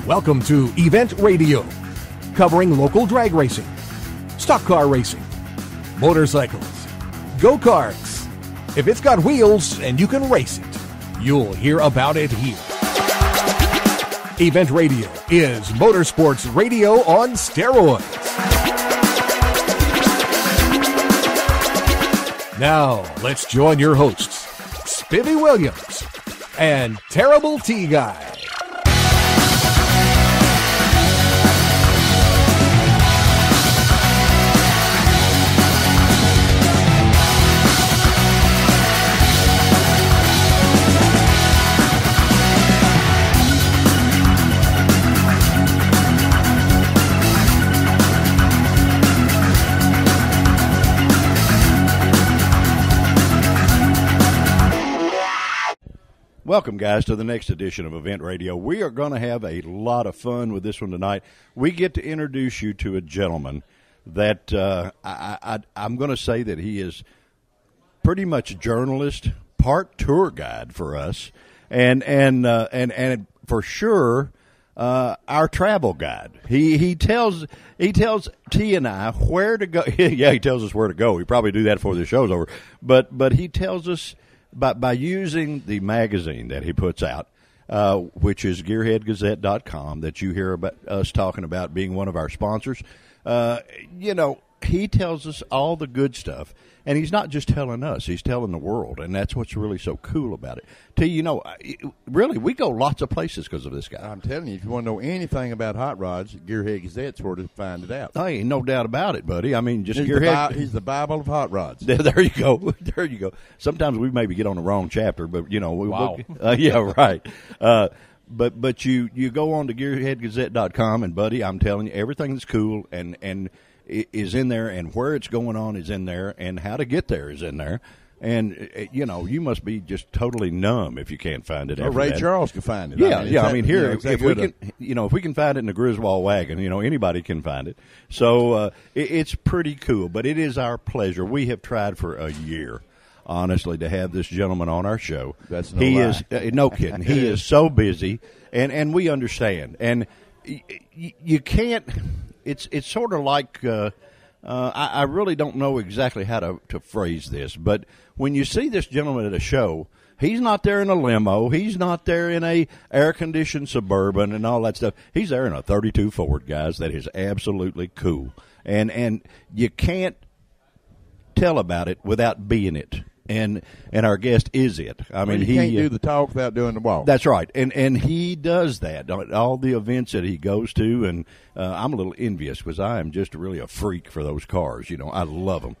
Welcome to Event Radio, covering local drag racing, stock car racing, motorcycles, go-karts. If it's got wheels and you can race it, you'll hear about it here. Event Radio is motorsports radio on steroids. Now, let's join your hosts, Spivvy Williams and Terrible T Guy. Welcome, guys, to the next edition of Event Radio. We are going to have a lot of fun with this one tonight. We get to introduce you to a gentleman that I'm going to say that he is pretty much a journalist, part tour guide for us, and for sure our travel guide. He tells T and I where to go. Yeah, he tells us where to go. We probably do that before the show's over, but he tells us. By using the magazine that he puts out, which is gearheadgazette.com, that you hear about us talking about being one of our sponsors, he tells us all the good stuff. And he's not just telling us, he's telling the world. And that's what's really so cool about it. Really, we go lots of places because of this guy. I'm telling you, if you want to know anything about hot rods, Gearhead Gazette's where to find it out. Oh, ain't no doubt about it, buddy. I mean, just Gearhead. He's the Bible of hot rods. There you go. There you go. Sometimes we maybe get on the wrong chapter, but, Wow. Yeah, right. But you go on to gearheadgazette.com, and, buddy, I'm telling you, everything that's cool and is in there, and where it's going on is in there, and how to get there is in there. And, you must be just totally numb if you can't find it. Ray Charles can find it. Yeah, I mean, here, if we can find it in the Griswold wagon, anybody can find it. So it's pretty cool, but it is our pleasure. We have tried for a year, honestly, to have this gentleman on our show. That's no lie. Is no kidding. He is so busy, and we understand. And you can't. It's sort of like I really don't know exactly how to phrase this, but when you see this gentleman at a show, he's not there in a limo, he's not there in a air-conditioned Suburban and all that stuff. He's there in a 32 Ford, guys. That is absolutely cool, and you can't tell about it without being it. And our guest is it. I mean, he can't do the talk without doing the walk. That's right, and he does that. All the events that he goes to, and I'm a little envious because I am just really a freak for those cars. I love them.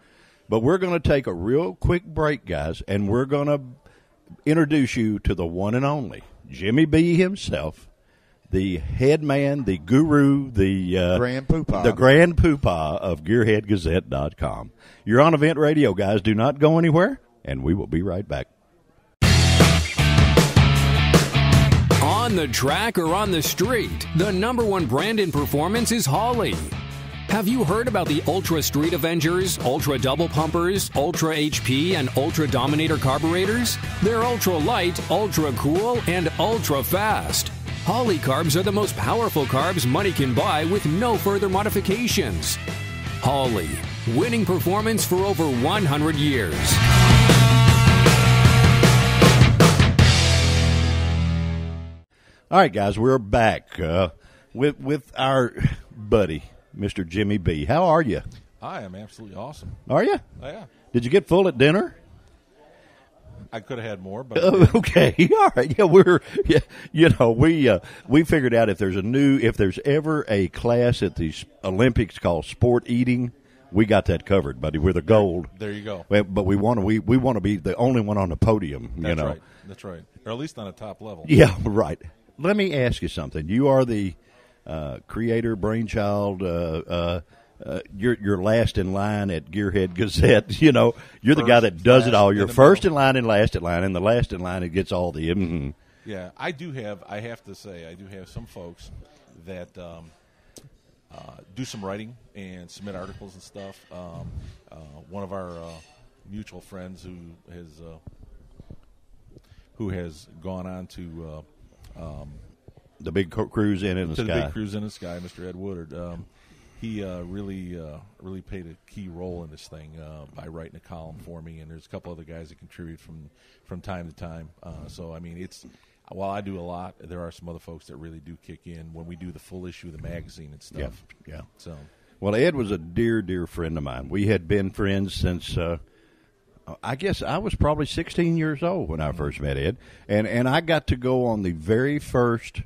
But we're going to take a real quick break, guys, and we're going to introduce you to the one and only Jimmy B himself, the head man, the guru, the grand poobah, of GearheadGazette.com. You're on Event Radio, guys. Do not go anywhere. And we will be right back. On the track or on the street, the number one brand in performance is Holley. Have you heard about the Ultra Street Avengers, Ultra Double Pumpers, Ultra HP, and Ultra Dominator carburetors? They're ultra light, ultra cool, and ultra fast. Holley carbs are the most powerful carbs money can buy with no further modifications. Holley, winning performance for over 100 years. All right, guys, we're back with our buddy, Mr. Jimmy B. How are you? I am absolutely awesome. Are you? Oh, yeah. Did you get full at dinner? I could have had more, but okay, all right. Yeah, we figured out if there's ever a class at the Olympics called sport eating, we got that covered, buddy. We're the gold. There you go. But we want to be the only one on the podium. That's right, or at least on a top level. Yeah, right. Let me ask you something. You are the creator, brainchild. You're last in line at Gearhead Gazette. You're the guy that does it all. You're first in line and last in line, and the last in line it gets all the. Mm-hmm. Yeah, I have to say, I do have some folks that do some writing and submit articles and stuff. One of our mutual friends who has gone on to the big cruise in the to sky. the big cruise in the sky, Mr. Ed Woodard. He really played a key role in this thing by writing a column for me, and there's a couple other guys that contribute from time to time. So I mean, while I do a lot, there are some other folks that really do kick in when we do the full issue of the magazine and stuff. Yeah. So, well, Ed was a dear friend of mine. We had been friends since I guess I was probably 16 years old when I first met Ed, and I got to go on the very first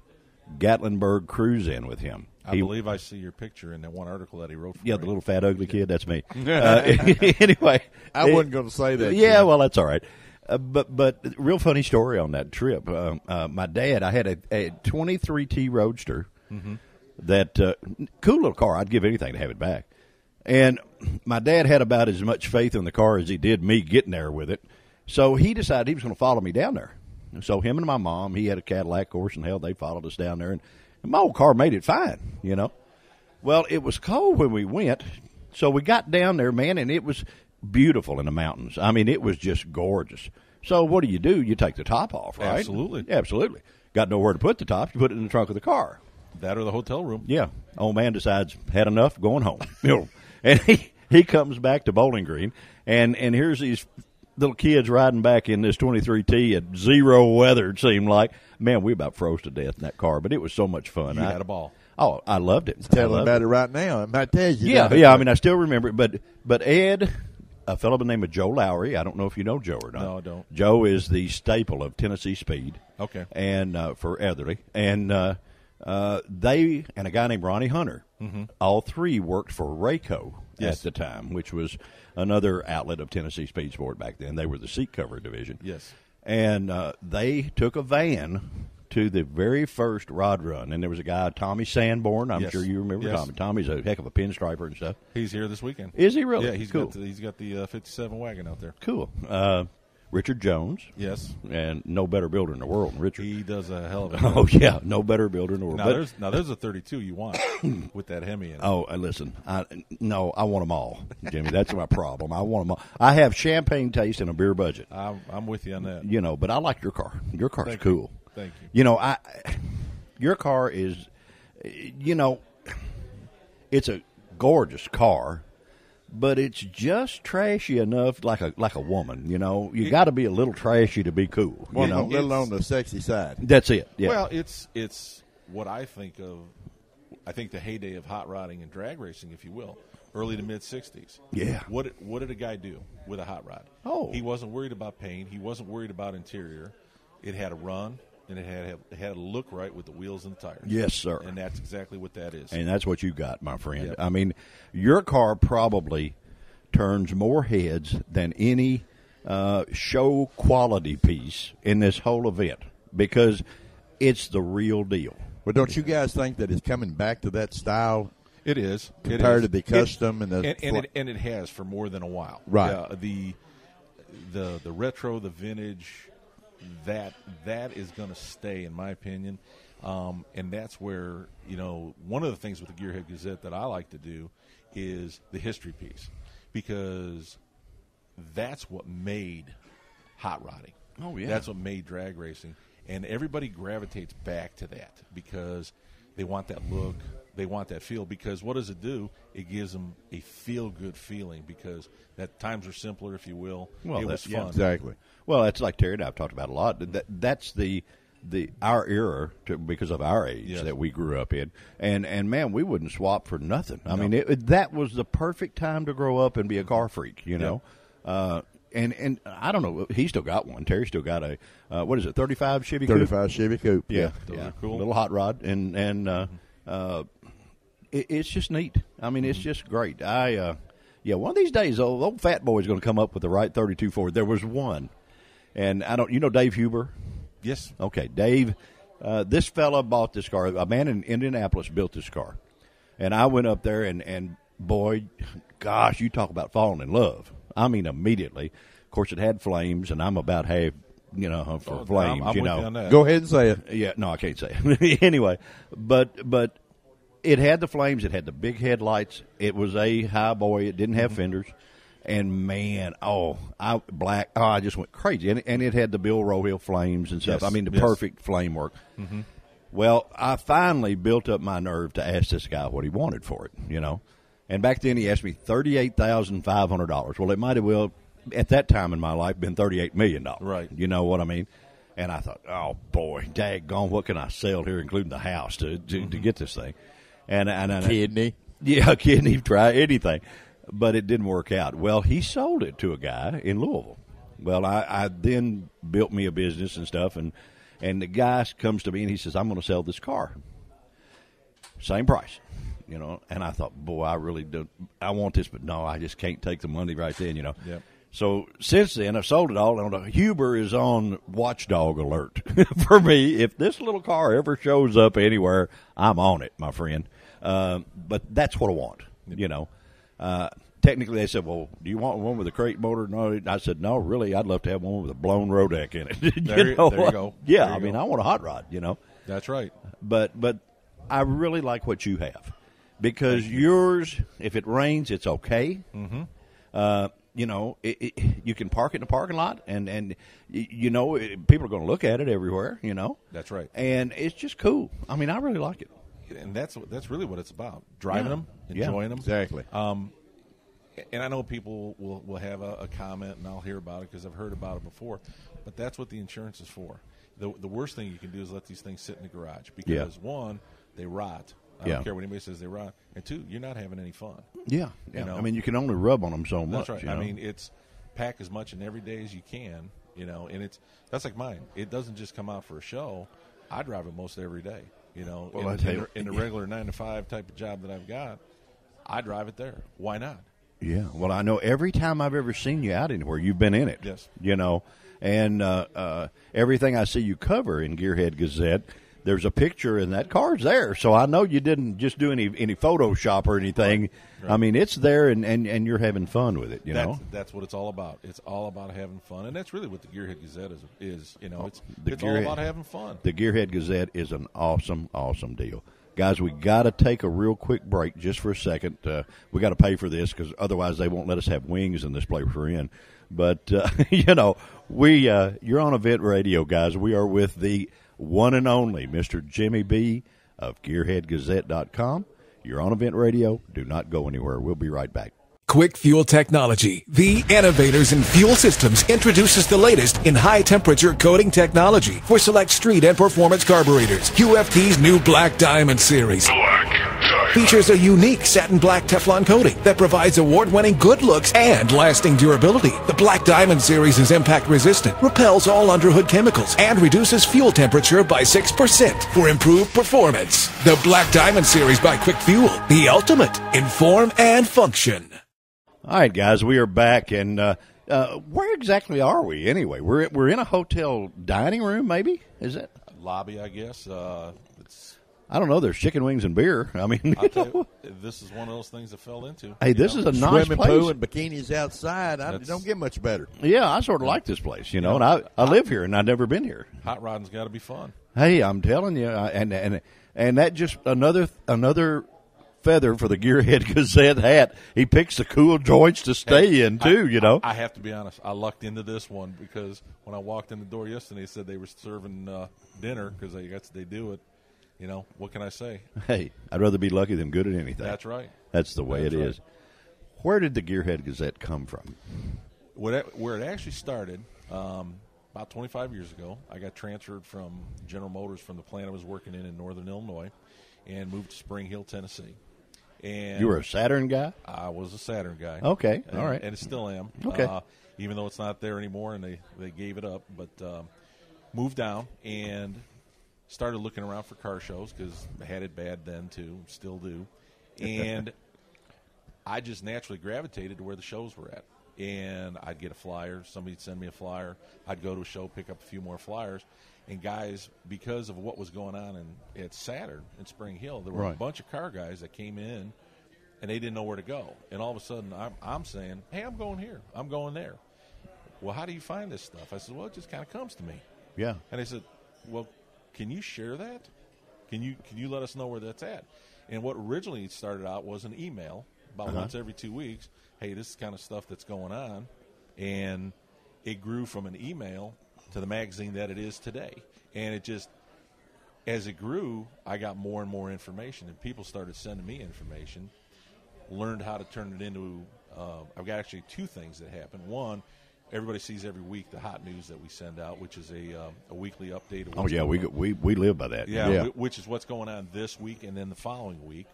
Gatlinburg cruise in with him. I believe I see your picture in that one article that he wrote for me. The little fat ugly kid, that's me. Anyway. I wasn't going to say that. Yeah, well, that's all right. But real funny story on that trip. My dad, I had a 23T Roadster, that cool little car. I'd give anything to have it back. And my dad had about as much faith in the car as he did me getting there with it. So he decided he was going to follow me down there. So him and my mom, he had a Cadillac, of course, and hell, they followed us down there. And my old car made it fine, you know. Well, it was cold when we went, so we got down there, man, and it was beautiful in the mountains. I mean, it was just gorgeous. So what do? You take the top off, right? Absolutely. Absolutely. Got nowhere to put the top. You put it in the trunk of the car. That or the hotel room. Yeah. Old man decides, had enough, going home. You know, and he comes back to Bowling Green, and here's these little kids riding back in this 23T at zero weather, it seemed like. Man, we about froze to death in that car, but it was so much fun. You had a ball. Oh, I loved it. Tell him about it right now. I might tell you. Yeah. I mean, I still remember it. But Ed, a fellow by the name of Joe Lowry. I don't know if you know Joe or not. No, I don't. Joe is the staple of Tennessee Speed. Okay. And for Etherly, and they and a guy named Ronnie Hunter. All three worked for Rayco at the time, which was another outlet of Tennessee Speed Sport back then. They were the seat cover division. Yes. And they took a van to the very first rod run, and there was a guy, Tommy Sanborn. I'm sure you remember Tommy. Tommy's a heck of a pinstriper and stuff. He's here this weekend. Is he really? Yeah, he's cool. got the 57 wagon out there. Cool. Richard Jones. Yes. And no better builder in the world than Richard. He does a hell of a job. Oh, yeah, no better builder in the world. Now, there's a 32 you want with that Hemi in it. Oh, listen, I want them all, Jimmy. That's my problem. I want them all. I have champagne taste and a beer budget. I'm with you on that. You know, but I like your car. Your car's Thank cool. You. Thank you. You know, your car is, you know, it's a gorgeous car, but it's just trashy enough, like a woman. You know, you got to be a little trashy to be cool. Well, you know, a little on the sexy side. That's it. Yeah. Well, it's what I think of. I think the heyday of hot rodding and drag racing, if you will, early to mid '60s. Yeah. What did a guy do with a hot rod? Oh. He wasn't worried about paint. He wasn't worried about interior. It had a run, and it had to look right with the wheels and the tires. Yes, sir. And that's exactly what that is. And that's what you got, my friend. Yep. I mean, your car probably turns more heads than any show quality piece in this whole event because it's the real deal. Well, don't you guys think that it's coming back to that style? It is compared to the custom and it has for more than a while. Right. The retro, the vintage, that is going to stay, in my opinion. And that's where, you know, one of the things with the Gearhead Gazette that I like to do is the history piece, because that's what made hot rodding. Oh, yeah. That's what made drag racing. And everybody gravitates back to that because they want that look, they want that feel. Because what does it do? It gives them a feel-good feeling because that times are simpler, if you will. Well, it was fun. Yeah, exactly. Well, that's like Terry and I have talked about a lot. That's our era because of our age that we grew up in, and man, we wouldn't swap for nothing. I mean, that was the perfect time to grow up and be a car freak, you know. And I don't know, he still got one. Terry still got a 35 Chevy Coupe? 35 Chevy Coupe. Yeah, cool. Little hot rod, and it's just neat. I mean, it's just great. One of these days, old fat boy's going to come up with the right 32 Ford. There was one, and you know Dave Huber? Yes. Okay, Dave, this fella bought this car. A man in Indianapolis built this car. And I went up there, and boy, gosh, you talk about falling in love. I mean, immediately. Of course, it had flames, and I'm about half, for flames, I'm you with know. you on that. Go ahead and say it. Yeah, no, I can't say it. Anyway, but it had the flames. It had the big headlights. It was a high boy. It didn't have fenders. And, man, I just went crazy. And it had the Bill Rohill flames and stuff. Yes, I mean, the yes. perfect flame work. Well, I finally built up my nerve to ask this guy what he wanted for it, And back then he asked me $38,500. Well, it might have at that time in my life, been $38 million. Right. You know what I mean? And I thought, oh, boy, daggone, what can I sell here, including the house, to get this thing? And Kidney. Yeah, kidney, try anything. But it didn't work out. Well, he sold it to a guy in Louisville. Well, I then built me a business and stuff, and the guy comes to me and he says, I'm going to sell this car. Same price, And I thought, boy, I really do. I want this, but no, I just can't take the money right then, Yep. So since then, I've sold it all. And Huber is on watchdog alert for me. If this little car ever shows up anywhere, I'm on it, my friend. But that's what I want, Technically, they said, well, do you want one with a crate motor? No, I said, no, really, I'd love to have one with a blown road deck in it. There you go. Yeah, there you go. I want a hot rod, That's right. But I really like what you have because yours, if it rains, it's okay. Mm-hmm. You can park it in the parking lot, and people are going to look at it everywhere. That's right. And it's just cool. I mean, I really like it. And that's really what it's about: driving them, enjoying them. Exactly. And I know people will have a comment, and I'll hear about it because I've heard about it before. But that's what the insurance is for. The worst thing you can do is let these things sit in the garage because one, they rot. I don't care what anybody says they rot. And two, you're not having any fun. Yeah. I mean, you can only rub on them so much. That's right. I mean, it's pack as much in every day as you can, and that's like mine. It doesn't just come out for a show. I drive it most every day, Well, in the regular 9-to-5 type of job that I've got, I drive it there. Why not? Yeah. Well, I know every time I've ever seen you out anywhere, you've been in it. Yes. And everything I see you cover in Gearhead Gazette, there's a picture and that car's there. So I know you didn't just do any Photoshop or anything. Right. I mean, it's there and you're having fun with it, That's what it's all about. It's all about having fun. And that's really what the Gearhead Gazette is. It's all about having fun. The Gearhead Gazette is an awesome, awesome deal. Guys, we got to take a real quick break just for a second. We got to pay for this because otherwise they won't let us have wings in this place we're in. But, you're on Event Radio, guys. We are with the one and only Mr. Jimmy B of GearheadGazette.com. You're on Event Radio. Do not go anywhere. We'll be right back. Quick Fuel Technology, the innovators in fuel systems, introduces the latest in high-temperature coating technology for select street and performance carburetors. QFT's new Black Diamond series features a unique satin black Teflon coating that provides award-winning good looks and lasting durability. The Black Diamond series is impact-resistant, repels all underhood chemicals, and reduces fuel temperature by 6% for improved performance. The Black Diamond series by Quick Fuel, the ultimate in form and function. All right, guys, we are back, and where exactly are we anyway? We're in a hotel dining room, maybe? Is it? Lobby, I guess. I don't know. There's chicken wings and beer. I mean, I'll tell you, this is one of those things I fell into. Hey, this is a nice swimming place. pool and bikinis outside. I don't get much better. Yeah, I sort of like this place, and I live here, and I've never been here. Hot rodding's got to be fun. Hey, I'm telling you, and that just another feather for the Gearhead Gazette hat. He picks the cool joints to stay in too. I have to be honest. I lucked into this one because when I walked in the door yesterday, they said they were serving dinner because they do it. What can I say? Hey, I'd rather be lucky than good at anything. That's right. That's the way it is. Where did the Gearhead Gazette come from? Where it actually started, about 25 years ago, I got transferred from General Motors from the plant I was working in northern Illinois and moved to Spring Hill, Tennessee. And you were a Saturn guy? I was a Saturn guy. Okay, all right. And I still am. Okay. Even though it's not there anymore and they gave it up. But moved down and started looking around for car shows because I had it bad then too, still do. And I just naturally gravitated to where the shows were at. And I'd get a flyer. Somebody'd send me a flyer. I'd go to a show, pick up a few more flyers. And guys, because of what was going on at Saturn in Spring Hill, there were a bunch of car guys that came in, and they didn't know where to go. And all of a sudden, I'm saying, hey, I'm going here. I'm going there. Well, how do you find this stuff? I said, well, it just kind of comes to me. Yeah. And they said, well, can you share that? Can you let us know where that's at? And what originally started out was an email about once every 2 weeks. Hey, this is kind of stuff that's going on. And it grew from an email to the magazine that it is today. And it just as it grew, I got more and more information, and people started sending me information. Learned how to turn it into. I've got actually two things that happen. One, everybody sees every week the hot news that we send out, which is a weekly update. Of what's going on. we live by that. Yeah, which is what's going on this week and then the following week.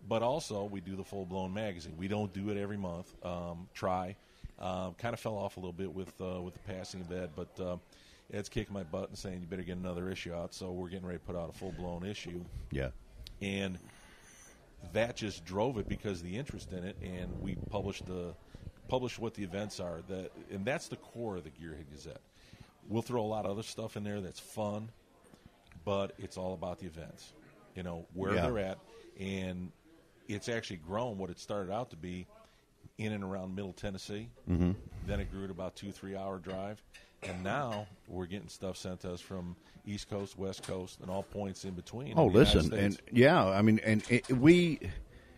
But also, we do the full-blown magazine. We don't do it every month. Try. Kind of fell off a little bit with the passing of Ed, but Ed's kicking my butt and saying you better get another issue out. So we're getting ready to put out a full-blown issue. Yeah. And that just drove it because of the interest in it, and we publish what the events are. And that's the core of the Gearhead Gazette. We'll throw a lot of other stuff in there that's fun, but it's all about the events. Where they're at, and it's actually grown what it started out to be in and around Middle Tennessee. Mm-hmm. Then it grew to about 2-3 hour drive, and now we're getting stuff sent to us from East Coast, West Coast, and all points in between. Oh, listen, and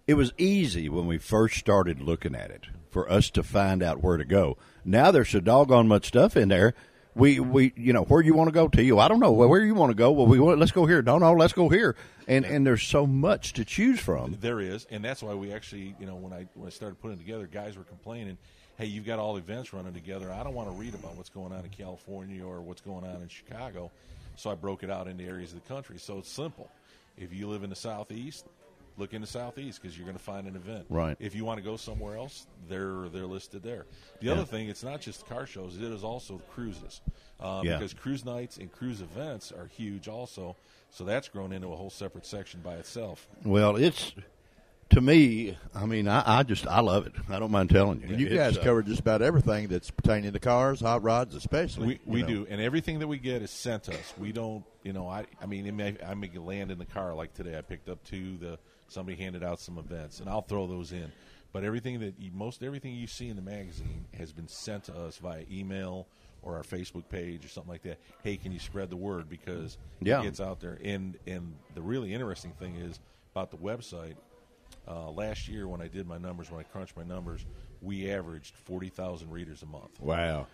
it was easy when we first started looking at it for us to find out where to go. Now there's so doggone much stuff in there. We where do you want to go to? You, I don't know. Well, where you want to go? Well, let's go here. No, let's go here. And there's so much to choose from. There is, and that's why we actually, when I started putting it together, guys were complaining, hey, you've got all events running together. I don't want to read about what's going on in California or what's going on in Chicago. So I broke it out into areas of the country. So it's simple. If you live in the Southeast, look in the Southeast because you're going to find an event. Right. If you want to go somewhere else, they're listed there. The other thing, it's not just car shows. It is also cruises. Because cruise nights and cruise events are huge also. So that's grown into a whole separate section by itself. Well, it's, to me, I love it. I don't mind telling you. You guys cover just about everything that's pertaining to cars, hot rods especially. We do. And everything that we get is sent to us. We don't, I may land in the car like today. I picked up somebody handed out some events, and I'll throw those in. But everything you see in the magazine has been sent to us via email or our Facebook page or something like that. Hey, can you spread the word because it gets out there? And the really interesting thing is about the website. Last year when I did my numbers, when I crunched my numbers, we averaged 40,000 readers a month. Wow.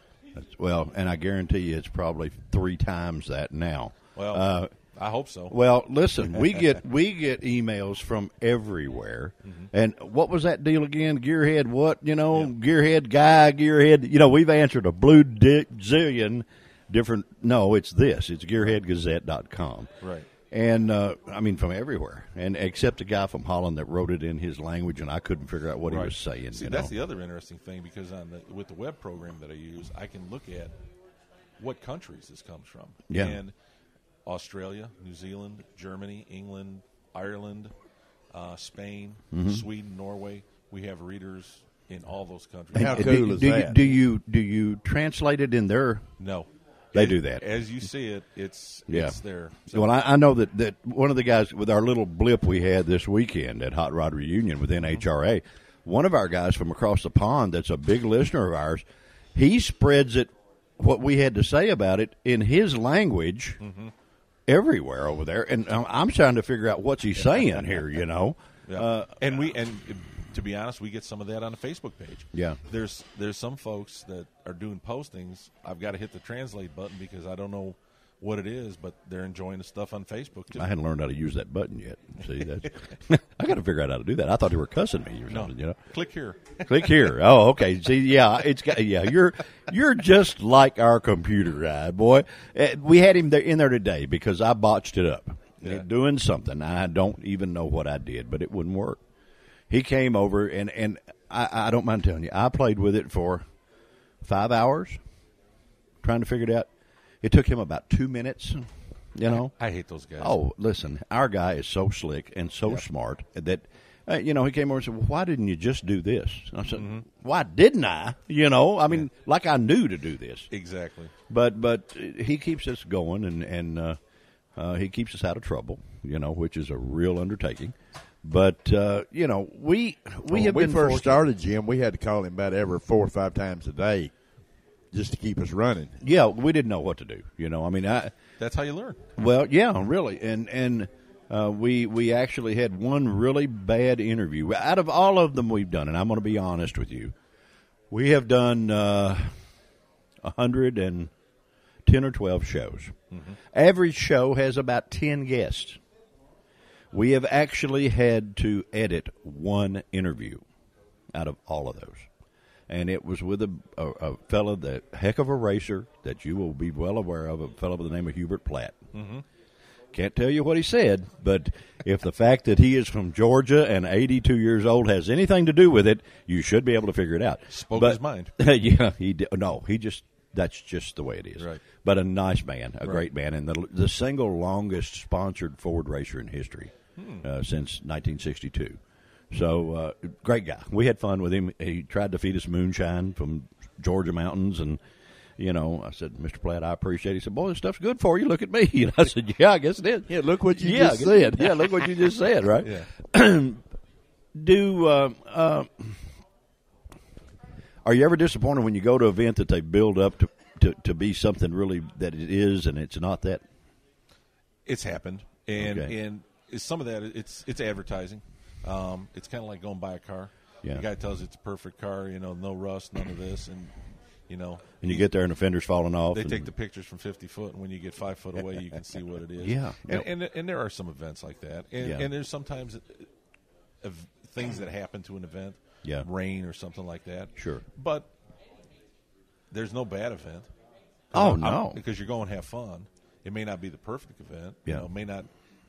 And I guarantee you it's probably 3 times that now. Well, I hope so. Well, listen, we get emails from everywhere. Mm-hmm. And what was that deal again? Gearhead what? Gearhead guy, Gearhead. We've answered a blue zillion different. No, it's this. It's gearheadgazette.com. Right. And, from everywhere. And except a guy from Holland that wrote it in his language, and I couldn't figure out what he was saying. See, that's the other interesting thing, because with the web program that I use, I can look at what countries this comes from. Yeah. And Australia, New Zealand, Germany, England, Ireland, Spain, Sweden, Norway. We have readers in all those countries. How cool is that? Do you translate it in their? No. They do that. As you see it, it's there. So. Well, I know that one of the guys with our little blip we had this weekend at Hot Rod Reunion with NHRA, one of our guys from across the pond that's a big listener of ours, he spreads it, what we had to say about it, in his language everywhere over there. And I'm trying to figure out what's he saying here, Yeah. And to be honest, we get some of that on the Facebook page. Yeah. There's some folks that are doing postings. I've got to hit the translate button because I don't know what it is, but they're enjoying the stuff on Facebook too. I hadn't learned how to use that button yet. See, I got to figure out how to do that. I thought they were cussing me or something. Click here. Click here. Oh, okay. See, you're just like our computer guy, boy. We had him in there today because I botched it up. Yeah. Doing something. I don't even know what I did, but it wouldn't work. He came over, and I don't mind telling you, I played with it for 5 hours trying to figure it out. It took him about 2 minutes, I hate those guys. Oh, listen, our guy is so slick and so smart that, he came over and said, well, why didn't you just do this? And I said, why didn't I? Like I knew to do this. Exactly. But he keeps us going, and he keeps us out of trouble, which is a real undertaking. But, we have when we first started, Jim, we had to call him about every 4 or 5 times a day just to keep us running. Yeah, we didn't know what to do. That's how you learn. Well, yeah, really. And we actually had one really bad interview. Out of all of them we've done, and I'm going to be honest with you, we have done 120 10 or 12 shows. Mm-hmm. Average show has about 10 guests. We have actually had to edit one interview out of all of those. And it was with a fellow, the heck of a racer that you will be well aware of, a fellow by the name of Hubert Platt. Mm-hmm. Can't tell you what he said, but if the fact that he is from Georgia and 82 years old has anything to do with it, you should be able to figure it out. Spoke his mind. Yeah, he did. No, that's just the way it is. Right. But a nice man, a great man, and the single longest sponsored Ford racer in history since 1962. So, great guy. We had fun with him. He tried to feed us moonshine from Georgia mountains, and, I said, Mr. Platt, I appreciate it. He said, boy, this stuff's good for you. Look at me. And I said, yeah, I guess it is. Yeah, look what you just said. Yeah, look what you just said, right? Yeah. Are you ever disappointed when you go to an event that they build up to be something really that it is and it's not that? It's happened. And some of that, it's advertising. It's kind of like going to buy a car. Yeah. The guy tells you it's a perfect car, no rust, none of this, and and you get there and the fender's falling off. They take the pictures from 50 foot, and when you get 5 foot away, you can see what it is. Yeah. And there are some events like that, and there's sometimes things that happen to an event, rain or something like that. Sure, but there's no bad event. No, because you're going to have fun. It may not be the perfect event. It may not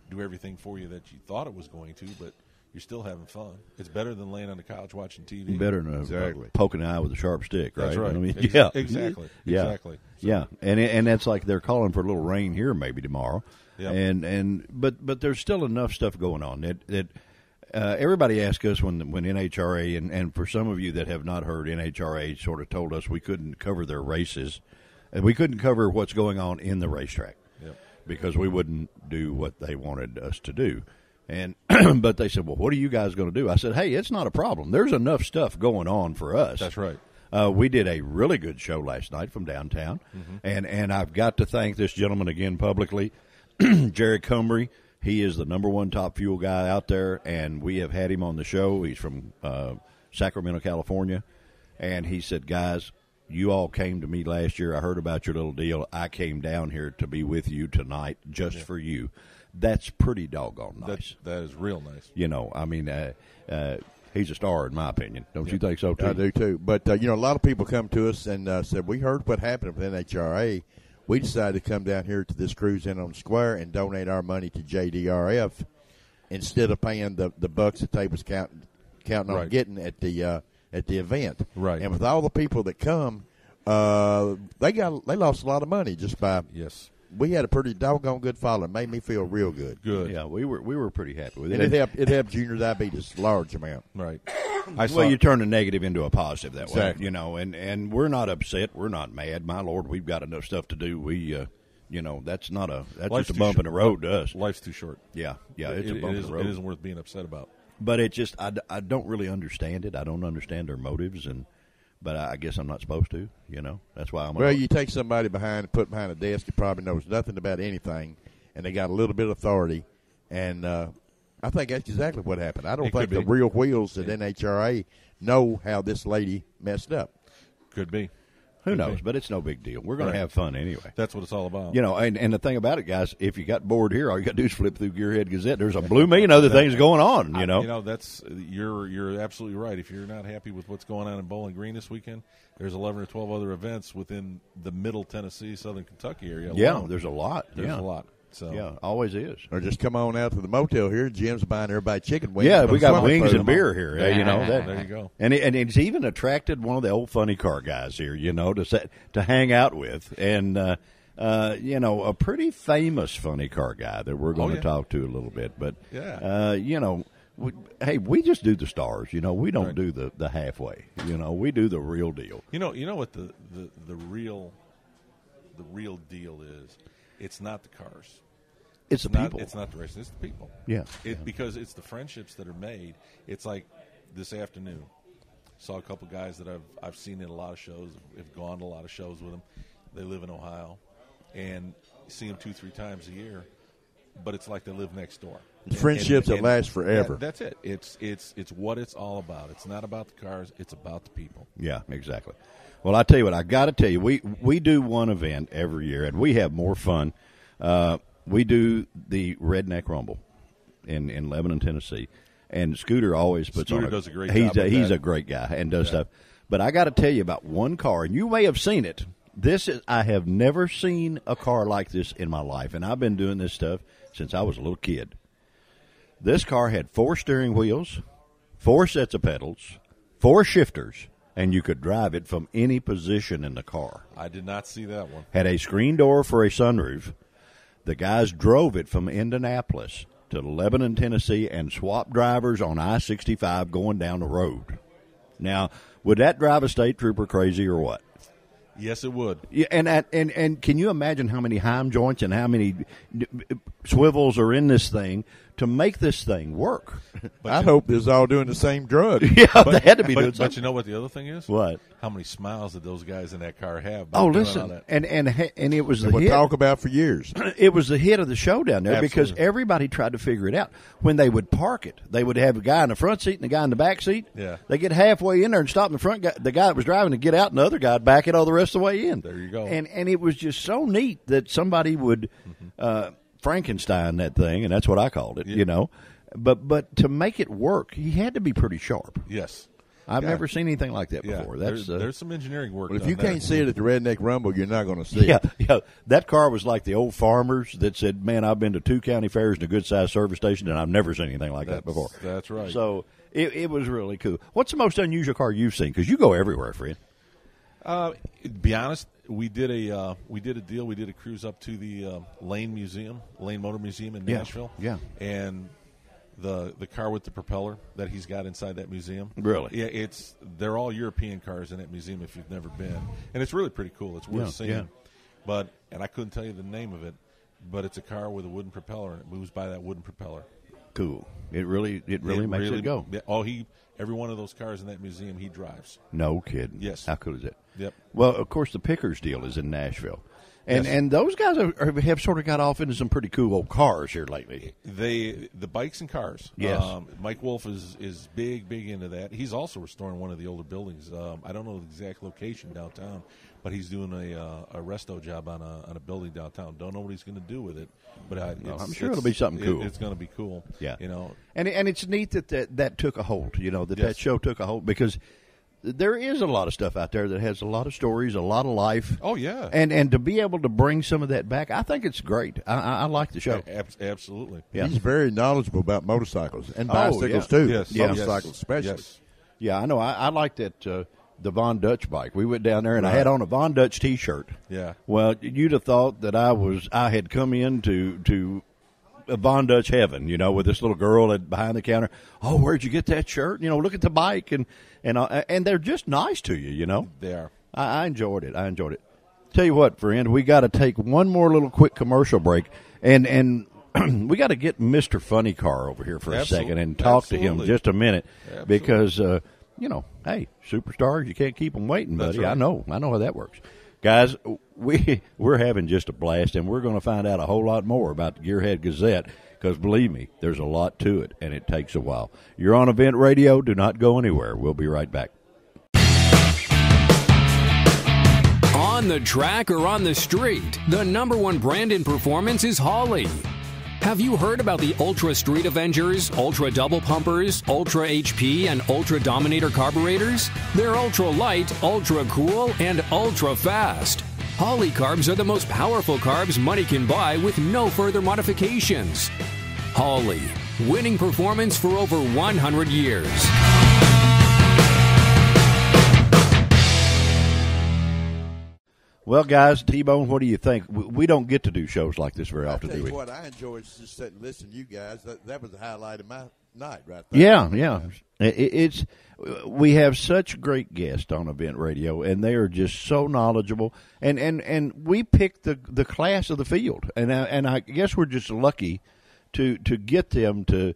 do everything for you that you thought it was going to, but you're still having fun. It's better than laying on the couch watching TV. Better than poking an eye with a sharp stick, right? That's right. I mean, Exactly. Yeah. Exactly. So. Yeah, and that's like they're calling for a little rain here maybe tomorrow. Yep. But there's still enough stuff going on that everybody asks us when NHRA and for some of you that have not heard, NHRA sort of told us we couldn't cover their races, and we couldn't cover what's going on in the racetrack. Yep. Because we wouldn't do what they wanted us to do. And but they said, well, what are you guys going to do? I said, hey, it's not a problem. There's enough stuff going on for us. That's right. We did a really good show last night from downtown. Mm-hmm. And I've got to thank this gentleman again publicly, Jerry Cumry. He is the number one top fuel guy out there, and we have had him on the show. He's from Sacramento, California. And he said, guys, you all came to me last year. I heard about your little deal. I came down here to be with you tonight just for you. That's pretty doggone nice. That is real nice. I mean, he's a star in my opinion. Don't you think so, too? I do, too. But, a lot of people come to us and said, we heard what happened with NHRA. We decided to come down here to this cruise in on the square and donate our money to JDRF instead of paying the bucks that they was counting on getting at the event. Right. And with all the people that come, they lost a lot of money just by we had a pretty doggone good following. Made me feel real good. Good. Yeah, we were pretty happy with it. And it helped junior diabetes a large amount. Right. You turn a negative into a positive that exactly. way, and we're not upset. We're not mad. My Lord, we've got enough stuff to do. We, that's just a bump in the road to us. Life's too short. Yeah, it's a bump in the road. It isn't worth being upset about. But it just, I don't really understand it. I don't understand their motives, but I guess I'm not supposed to, That's why I'm. Well, you take somebody put behind a desk that probably knows nothing about anything, and they got a little bit of authority, and I think that's exactly what happened. I don't think the real wheels at NHRA know how this lady messed up. Could be. Who knows? But it's no big deal. We're going to have fun anyway. That's what it's all about. And the thing about it, guys, if you got bored here, all you got to do is flip through Gearhead Gazette. There's a blue million other things going on, that's you're absolutely right. If you're not happy with what's going on in Bowling Green this weekend, there's 11 or 12 other events within the Middle Tennessee, Southern Kentucky area. Yeah, there's a lot. There's a lot. So yeah, always is. Or just come on out to the motel here. Jim's buying everybody chicken wings. Yeah, we got wings and beer here. There you go. And it's even attracted one of the old funny car guys here, to hang out with, and a pretty famous funny car guy that we're going to talk to a little bit. But we just do the stars. We don't do the halfway. We do the real deal. You know what the real deal is. It's not the cars. It's the people. It's not the racing. It's the people. Yeah. Because it's the friendships that are made. It's like this afternoon. Saw a couple guys that I've seen in a lot of shows. Have gone to a lot of shows with them. They live in Ohio, and see them 2-3 times a year. but it's like they live next door. It's friendships that last forever. That's it. It's what it's all about. It's not about the cars. It's about the people. Yeah, exactly. Well, I tell you what, I got to tell you, we do one event every year, and we have more fun. We do the Redneck Rumble in Lebanon, Tennessee, and Scooter always puts Scooter on. Does a great job. He's a great guy and does stuff. But I got to tell you about one car, and you may have seen it. I have never seen a car like this in my life, and I've been doing this stuff since I was a little kid. This car had 4 steering wheels, 4 sets of pedals, 4 shifters, and you could drive it from any position in the car. I did not see that one. Had a screen door for a sunroof. The guys drove it from Indianapolis to Lebanon, Tennessee, and swapped drivers on I-65 going down the road. Now, would that drive a state trooper crazy or what? Yes, it would. Yeah, and can you imagine how many Heim joints and how many swivels are in this thing to make this thing work? I hope they're all doing the same drug. Yeah, they had to be doing But something. you know what the other thing is? What? How many smiles did those guys in that car have? by Oh, doing all listen, that? and it was the We'll hit. talk about for years. It was the hit of the show down there because Absolutely. everybody tried to figure it out. When they would park it, they would have a guy in the front seat and a guy in the back seat. Yeah. They get halfway in there and stop in the front guy, the guy that was driving to get out, and the other guy would back it all the rest of the way in. There you go. And it was just so neat that somebody would Frankenstein that thing, and that's what I called it, you know. But to make it work, he had to be pretty sharp. Yes. I've never seen anything like that Yeah. before. That's There's some engineering work. Well, if done you there. can't see it at the Redneck Rumble, you're not going to see Yeah, it. yeah. That car was like the old farmers that said, "Man, I've been to 2 county fairs and a good-sized service station, and I've never seen anything like that before." That's right. So it was really cool. What's the most unusual car you've seen? Because you go everywhere, friend. To be honest, we did a deal. We did a cruise up to the Lane Motor Museum in Yeah, Nashville. yeah. And the car with the propeller that he's got inside that museum. Really? Yeah, they're all European cars in that museum if you've never been. And it's really pretty cool. It's worth seeing. Yeah. And I couldn't tell you the name of it, but it's a car with a wooden propeller and it moves by that wooden propeller. Cool. It really makes it go. Yeah, every one of those cars in that museum he drives. No kidding. Yes. How cool is that? Yep. Well, of course, the Pickers deal is in Nashville. And Yes. and those guys have sort of got off into some pretty cool old cars here lately. The bikes and cars. Yes. Mike Wolf is big into that. He's also restoring one of the older buildings. I don't know the exact location downtown, but he's doing a resto job on a building downtown. Don't know what he's going to do with it, but I'm sure it'll be something cool. It's going to be cool. Yeah. You know. And it's neat that took a hold. You know that Yes. show took a hold because there is a lot of stuff out there that has a lot of stories, a lot of life. Oh yeah. And to be able to bring some of that back, I think it's great. I like the show. Absolutely. Yeah. He's very knowledgeable about motorcycles and bicycles, yeah. too. Yes. Motorcycles especially. Yes. Yeah, I know. I like that the Von Dutch bike. We went down there and I had on a Von Dutch T-shirt. Yeah. Well, you'd have thought that I had come into a Von Dutch heaven, you know, with this little girl behind the counter. Oh, where'd you get that shirt? You know, look at the bike, and they're just nice to you, you know. They are. I enjoyed it. Tell you what, friend, we got to take one more little quick commercial break, and we got to get Mr. Funny Car over here for a second and talk to him just a minute because you know, hey, superstars, you can't keep them waiting, buddy. Right. I know how that works. Guys, we're having just a blast, and we're going to find out a whole lot more about the Gearhead Gazette because, believe me, there's a lot to it, and it takes a while. You're on Event Radio. Do not go anywhere. We'll be right back. On the track or on the street, the #1 brand in performance is Holley. Have you heard about the Ultra Street Avengers, Ultra Double Pumpers, Ultra HP, and Ultra Dominator carburetors? They're ultra light, ultra cool, and ultra fast. Holley carbs are the most powerful carbs money can buy with no further modifications. Holley, winning performance for over 100 years. Well, guys, T-Bone, what do you think? We don't get to do shows like this very I often, tell do you we? what, I enjoy is just sitting and listening to you guys. That was the highlight of my night right there. Yeah. It's we have such great guests on Event Radio, and they are just so knowledgeable. And we pick the class of the field, and I guess we're just lucky to get them to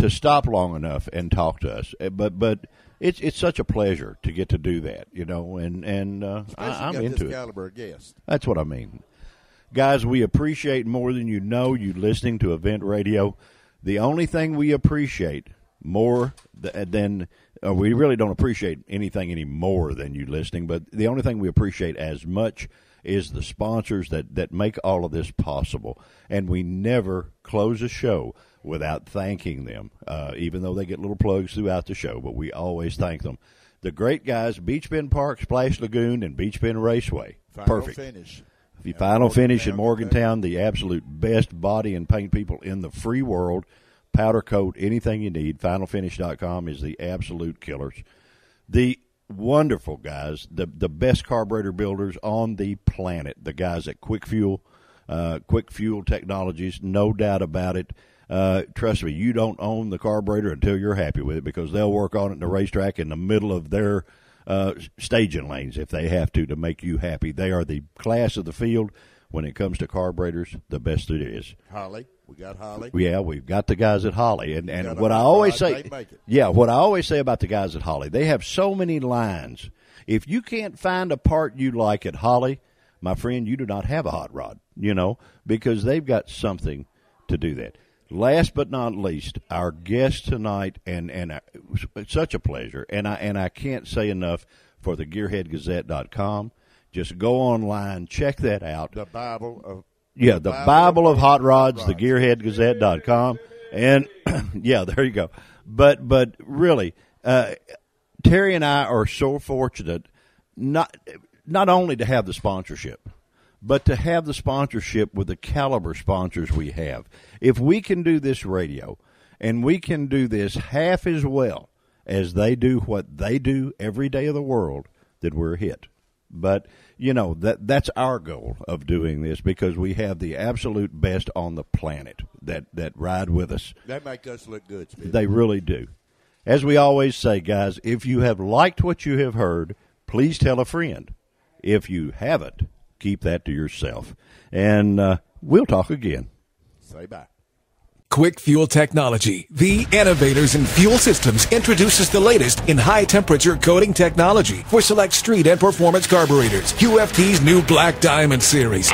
stop long enough and talk to us. But it's such a pleasure to get to do that, you know. And I'm Especially got into this it. caliber of guest. That's what I mean. Guys, we appreciate more than you know you listening to Event Radio. The only thing we appreciate more than we really don't appreciate anything any more than you listening, but the only thing we appreciate as much is the sponsors that make all of this possible. And we never close a show without thanking them, even though they get little plugs throughout the show, but we always thank them. The great guys, Beach Bend Park, Splash Lagoon, and Beach Bend Raceway. Perfect. Finish. The Final Finish in Morgantown, the absolute best body and paint people in the free world. Powder coat, anything you need. FinalFinish.com is the absolute killers. The wonderful guys, the best carburetor builders on the planet, the guys at Quick Fuel Technologies, no doubt about it. Trust me, you don't own the carburetor until you're happy with it, because they'll work on it in the racetrack in the middle of their staging lanes if they have to make you happy. They are the class of the field when it comes to carburetors, the best it is. Holly, we got Holly. Yeah, we've got the guys at Holly, and what I always say, what I always say about the guys at Holly, they have so many lines. If you can't find a part you like at Holly, my friend, you do not have a hot rod, because they've got something to do that. Last but not least, our guest tonight, and it's such a pleasure, and I can't say enough for the gearheadgazette.com. Just go online, check that out. The Bible of hot rods, the gearheadgazette.com, and there you go. But really, Terry and I are so fortunate not only to have the sponsorship, but to have the sponsorship with the caliber sponsors we have. If we can do this radio, and we can do this half as well as they do what they do every day of the world, then we're a hit. But, that's our goal of doing this, because we have the absolute best on the planet that ride with us. They make us look good, Speedy. They really do. As we always say, guys, if you have liked what you have heard, please tell a friend. If you haven't, keep that to yourself. And we'll talk again. Say bye. Quick Fuel Technology, the innovators in fuel systems, introduces the latest in high-temperature coating technology for select street and performance carburetors. QFT's new Black Diamond series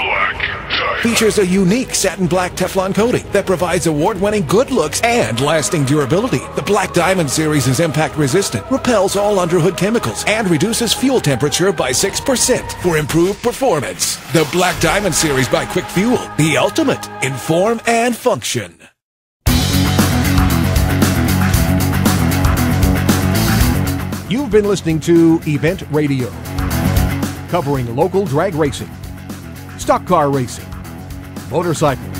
features a unique satin black Teflon coating that provides award-winning good looks and lasting durability. The Black Diamond series is impact-resistant, repels all underhood chemicals, and reduces fuel temperature by 6% for improved performance. The Black Diamond series by Quick Fuel, the ultimate in form and function. You've been listening to Event Radio, covering local drag racing, stock car racing, motorcycles,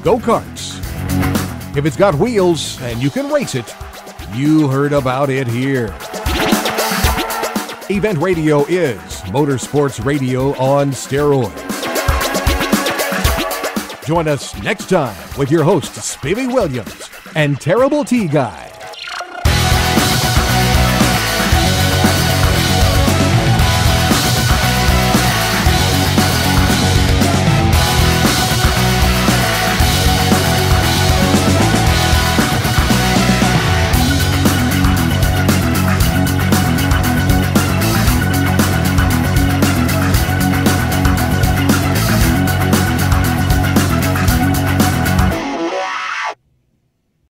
go-karts. If it's got wheels and you can race it, you heard about it here. Event Radio is motorsports radio on steroids. Join us next time with your hosts, Spivey Williams and Terrible T Guy.